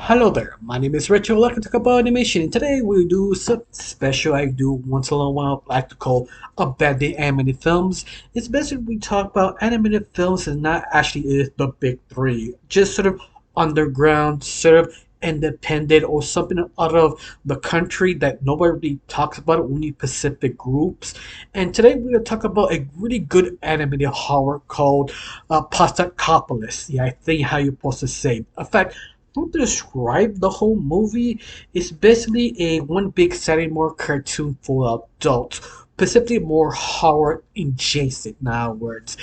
Hello there, my name is Rachel. Welcome to talk about animation, and today we do something special I do once in a while, I like to call a bad day animated films. It's basically we talk about animated films and not actually is the big three, just sort of underground, sort of independent or something out of the country that nobody really talks about, only Pacific groups. And today we're gonna talk about a really good animated horror called Pastacolypse. Yeah, I think how you're supposed to say. In fact, to describe the whole movie, it's basically a one big Saturday morning cartoon for adults, specifically more horror adjacent in other words.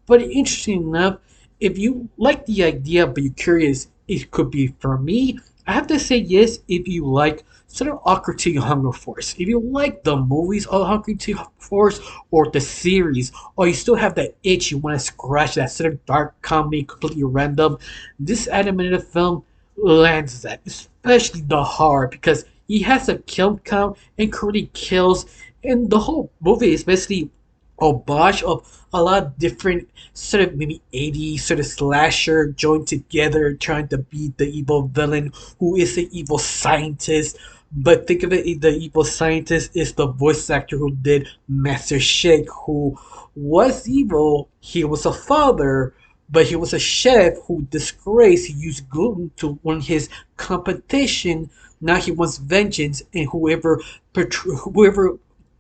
But interesting enough, if you like the idea but you're curious, it could be for me. I have to say yes if you like sort of Aqua Teen Hunger Force. If you like the movies of Aqua Teen Hunger Force or the series, or you still have that itch you want to scratch that sort of dark comedy, completely random, this animated film lands that, especially the horror, because he has a kill count and currently kills, and the whole movie is basically a bunch of a lot of different sort of maybe 80s sort of slasher joined together trying to beat the evil villain who is the evil scientist. But think of it, the evil scientist is the voice actor who did Master Shake, who was evil. He was a father, but he was a chef who disgraced. He used gluten to win his competition. Now he wants vengeance, and whoever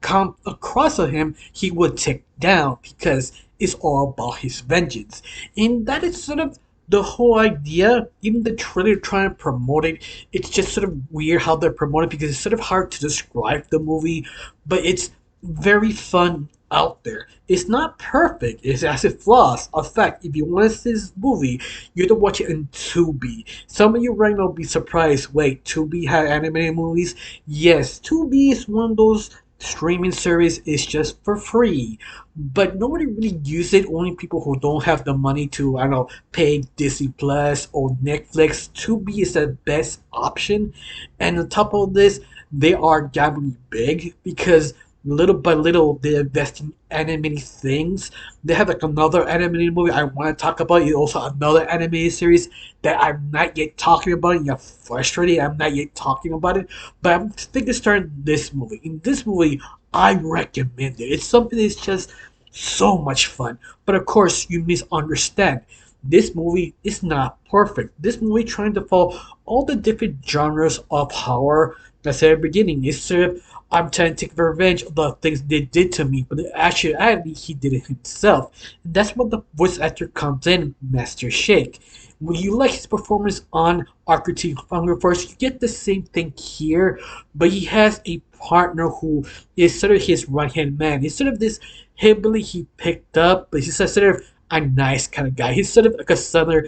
come across of him, he would take down because it's all about his vengeance. And that is sort of the whole idea. Even the trailer trying to promote it, it's just sort of weird how they're promoting because it's sort of hard to describe the movie, but it's very fun out there. It's not perfect. It has its flaws. In fact, if you want to see this movie, you have to watch it in Tubi. Some of you right now will be surprised. Wait, Tubi had animated movies? Yes, Tubi is one of those streaming service is just for free, but nobody really uses it. Only people who don't have the money to, I don't know, pay Disney Plus or Netflix. Tubi is the best option, and on top of this, they are gambling big because little by little they're investing in animated things. They have like another animated movie I want to talk about. It's also another animated series that I'm not yet talking about, and you're frustrated I'm not yet talking about it. But I'm thinking of starting this movie. In this movie, I recommend it. It's something that's just so much fun. But of course, you misunderstand. This movie is not perfect. This movie trying to follow all the different genres of horror. I said at the beginning, it's sort of I'm trying to take revenge of the things they did to me, but actually he did it himself. And that's what the voice actor comes in, Master Shake. When you like his performance on Aqua Teen Hunger Force, you get the same thing here, but he has a partner who is sort of his right hand man. He's sort of this hillbilly he picked up, but he's a sort of a nice kind of guy. He's sort of like a southern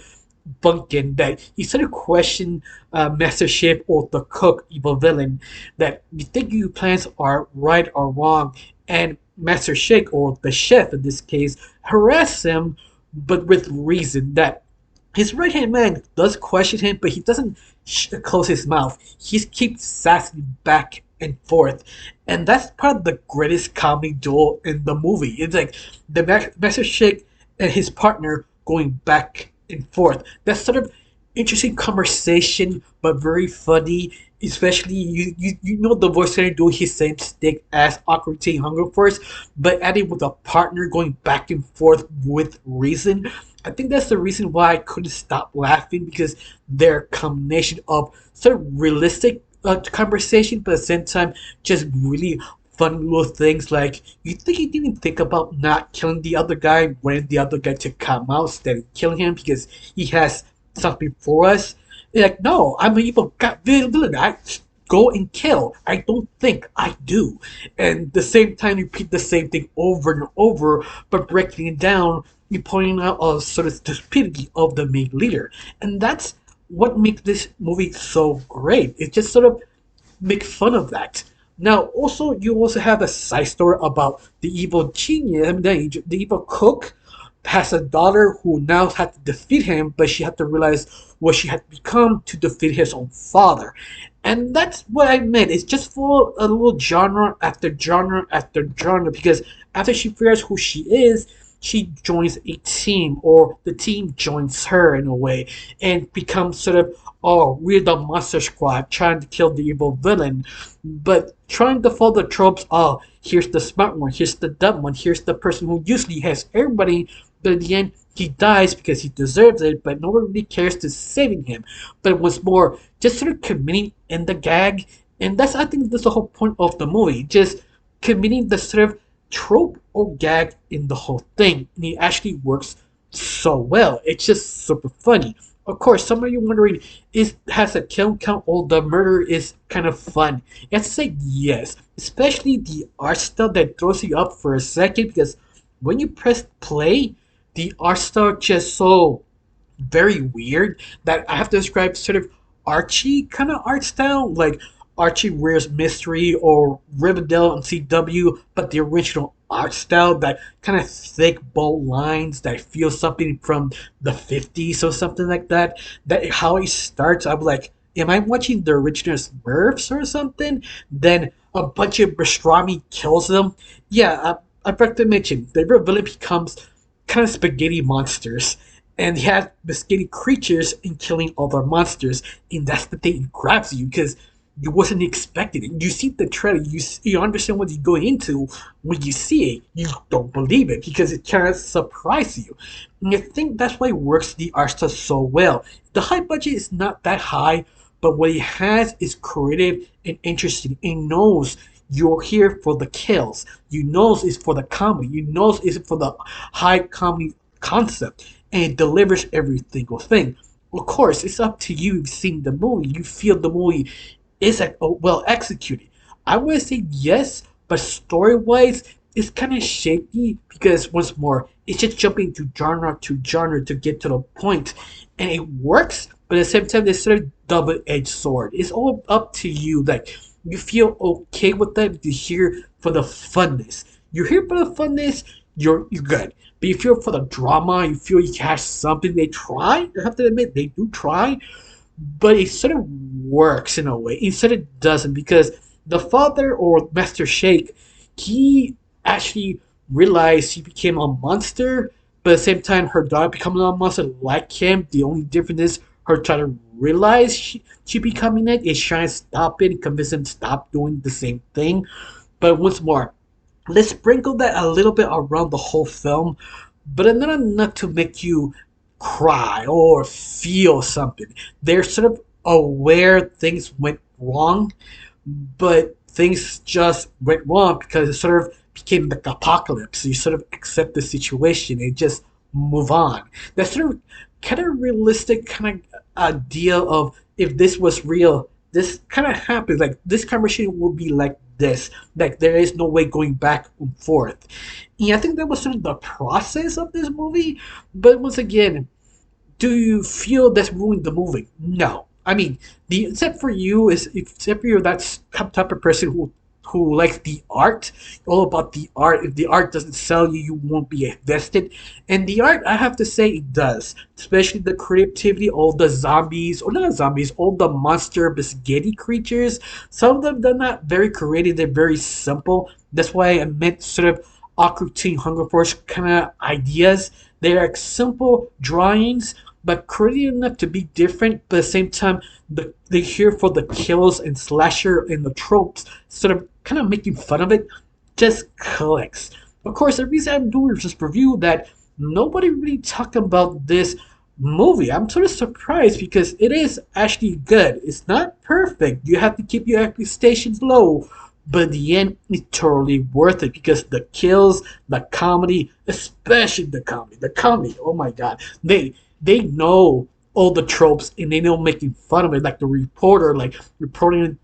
bunkin that he sort of questioned Master Chef or the cook, evil villain, that you think your plans are right or wrong, and Master Shake or the chef in this case harass him, but with reason that his right hand man does question him, but he doesn't close his mouth. He keeps sassing back and forth, and that's part of the greatest comedy duel in the movie. It's like the Master Shake and his partner going back and forth. That's sort of interesting conversation, but very funny. Especially you know the voice actor doing his same stick as Aqua Teen Hunger Force, but adding with a partner going back and forth with reason. I think that's the reason why I couldn't stop laughing because their combination of sort of realistic conversation, but at the same time just really fun little things like you think he didn't think about not killing the other guy when the other guy to come out instead of killing him because he has something for us. They're like, no, I'm an evil villain. I go and kill. I don't think I do. And the same time, you repeat the same thing over and over, but breaking it down, you pointing out a sort of stupidity of the main leader, and that's what makes this movie so great. It just sort of make fun of that. Now, also, you also have a side story about the evil genius, I mean, the evil cook has a daughter who now had to defeat him, but she had to realize what she had become to defeat his own father. And that's what I meant. It's just full a little genre after genre after genre because after she figures who she is, she joins a team, or the team joins her in a way, and becomes sort of, oh, we're the monster squad trying to kill the evil villain, but trying to follow the tropes. Oh, here's the smart one, here's the dumb one, here's the person who usually has everybody, but in the end he dies because he deserves it, but no one really cares to saving him. But it was more just sort of committing in the gag, and that's, I think, that's the whole point of the movie, just committing the sort of trope or gag in the whole thing, and it actually works so well. It's just super funny. Of course, some of you wondering, is has a kill count or the murder is kind of fun? You have to say yes, especially the art style that throws you up for a second, because when you press play, the art style just so very weird that I have to describe sort of Archie kind of art style, like Archie Weir's Mystery or Riverdale on CW, but the original art style, that kind of thick, bold lines that feel something from the 50s or something like that. That how it starts, I'm like, am I watching the original Smurfs or something? Then a bunch of pastrami kills them. Yeah, I forgot to mention, the villain becomes kind of spaghetti monsters, and he has spaghetti creatures in killing other monsters, and that's the thing that grabs you because you wasn't expecting it. You see the trailer, you understand what you're going into. When you see it, you don't believe it because it kind of surprises you. And I think that's why it works the art style so well. The high budget is not that high, but what it has is creative and interesting. It knows you're here for the kills. You know it's for the comedy. You know it's for the high comedy concept, and it delivers every single thing. Of course, it's up to you. You've seen the movie. You feel the movie is like, oh, well executed. I would say yes, but story wise, it's kind of shaky because once more, it's just jumping to genre to get to the point, and it works. But at the same time, it's sort of double-edged sword. It's all up to you. Like you feel okay with that. You're here for the funness. You're here for the funness. You're good. But if you're for the drama, you feel you catch something. They try. I have to admit, they do try, but it sort of works in a way. It sort of doesn't, because the father, or Master Shake, he actually realized he became a monster, but at the same time, her daughter becoming a monster like him. The only difference is her trying to realize she becoming it is trying to stop it and convince him to stop doing the same thing. But once more, let's sprinkle that a little bit around the whole film, but not enough to make you cry or feel something. They're sort of aware things went wrong, but things just went wrong because it sort of became like apocalypse. You sort of accept the situation and just move on. That sort of kind of realistic kind of idea of, if this was real, this kind of happens. Like this conversation will be like this. Like there is no way going back and forth. And I think that was sort of the process of this movie. But once again, do you feel that's ruined the movie? No. I mean, the except for you is except for you, that's type of person who likes the art, all about the art. If the art doesn't sell you, you won't be invested. And the art, I have to say, it does. Especially the creativity, all the zombies, or not zombies, all the monster biscotti creatures. Some of them, they're not very creative. They're very simple. That's why I meant sort of Awkward Teen Hunger Force kind of ideas. They're like simple drawings, but creative enough to be different, but at the same time, they're here for the kills and slasher and the tropes, sort of kind of making fun of it, just clicks. Of course, the reason I'm doing this review that nobody really talked about this movie. I'm sort of surprised because it is actually good. It's not perfect. You have to keep your expectations low, but in the end, it's totally worth it because the kills, the comedy, especially the comedy. Oh my god, they know all the tropes and they know making fun of it. Like the reporter, like reporting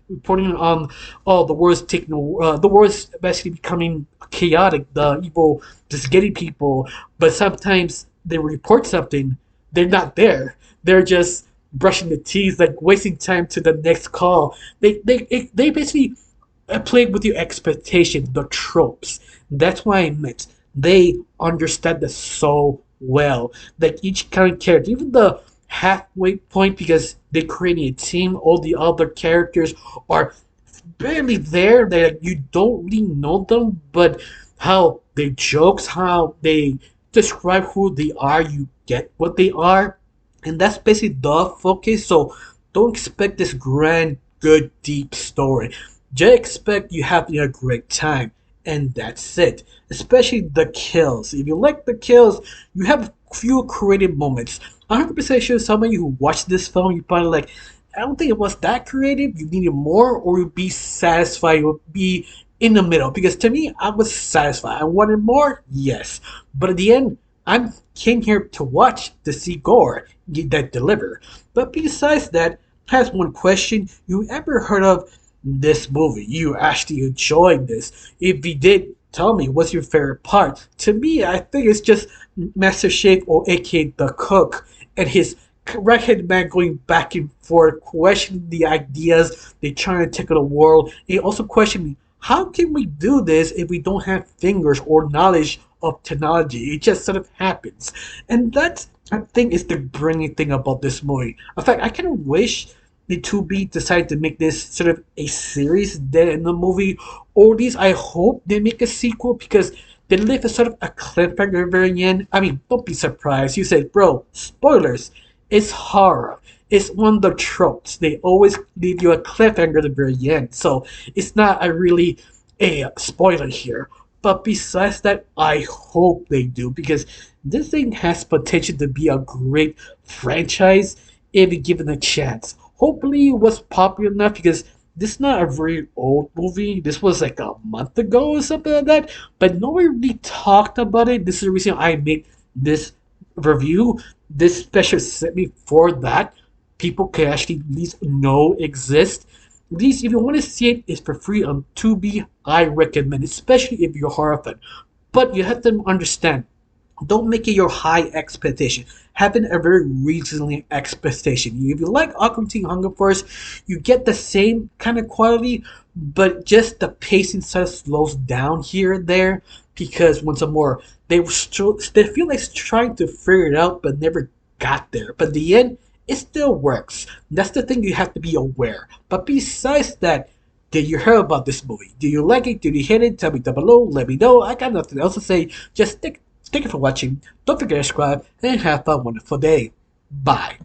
on the world's taking the world's basically becoming chaotic. The evil just getting people, but sometimes they report something, they're not there. They're just brushing the teeth, like wasting time to the next call. They basically played with your expectations, the tropes. That's why I meant they understand this so well. Like each kind of character, even the halfway point, because they created a team. All the other characters are barely there. They, you don't really know them, but how they jokes, how they describe who they are, you get what they are. And that's basically the focus. So don't expect this grand, good, deep story. Just expect you having a great time. And that's it. Especially the kills. If you like the kills, you have a few creative moments. 100% sure some of you who watch this film, you probably like, I don't think it was that creative. You needed more, or you'd be satisfied. You would be in the middle. Because to me, I was satisfied. I wanted more, yes. But at the end, I came here to watch to see gore that deliver. But besides that, I have one question. You ever heard of this movie? You actually enjoyed this? If you did, tell me what's your favorite part. To me, I think it's just Master Chef, or aka the cook, and his redheaded man going back and forth, questioning the ideas they trying to take of the world, and also questioning how can we do this if we don't have fingers or knowledge of technology? It just sort of happens, and that's, I think, is the brilliant thing about this movie. In fact, I kind of wish the 2B decided to make this sort of a series then in the movie, or at least I hope they make a sequel, because they leave a sort of a cliffhanger at the very end. I mean, don't be surprised. You said, bro, spoilers. It's horror. It's one of the tropes. They always leave you a cliffhanger at the very end. So it's not a really a spoiler here. But besides that, I hope they do, because this thing has potential to be a great franchise if given a chance. Hopefully it was popular enough, because this is not a very old movie. This was like a month ago or something like that. But nobody really talked about it. This is the reason I made this review. This special sent me for that. People can actually at least know exist. At least if you want to see it, it's for free on Tubi. I recommend, especially if you're a horror fan. But you have to understand, don't make it your high expectation. Having a very reasonable expectation. If you like Aqua Teen Hunger Force, you get the same kind of quality, but just the pacing sort of slows down here and there, because once more, they feel like trying to figure it out but never got there. But in the end, it still works. That's the thing you have to be aware. But besides that, did you hear about this movie? Do you like it? Did you hate it? Tell me down below. Let me know. I got nothing else to say. Just thank you for watching. Don't forget to subscribe and have a wonderful day. Bye.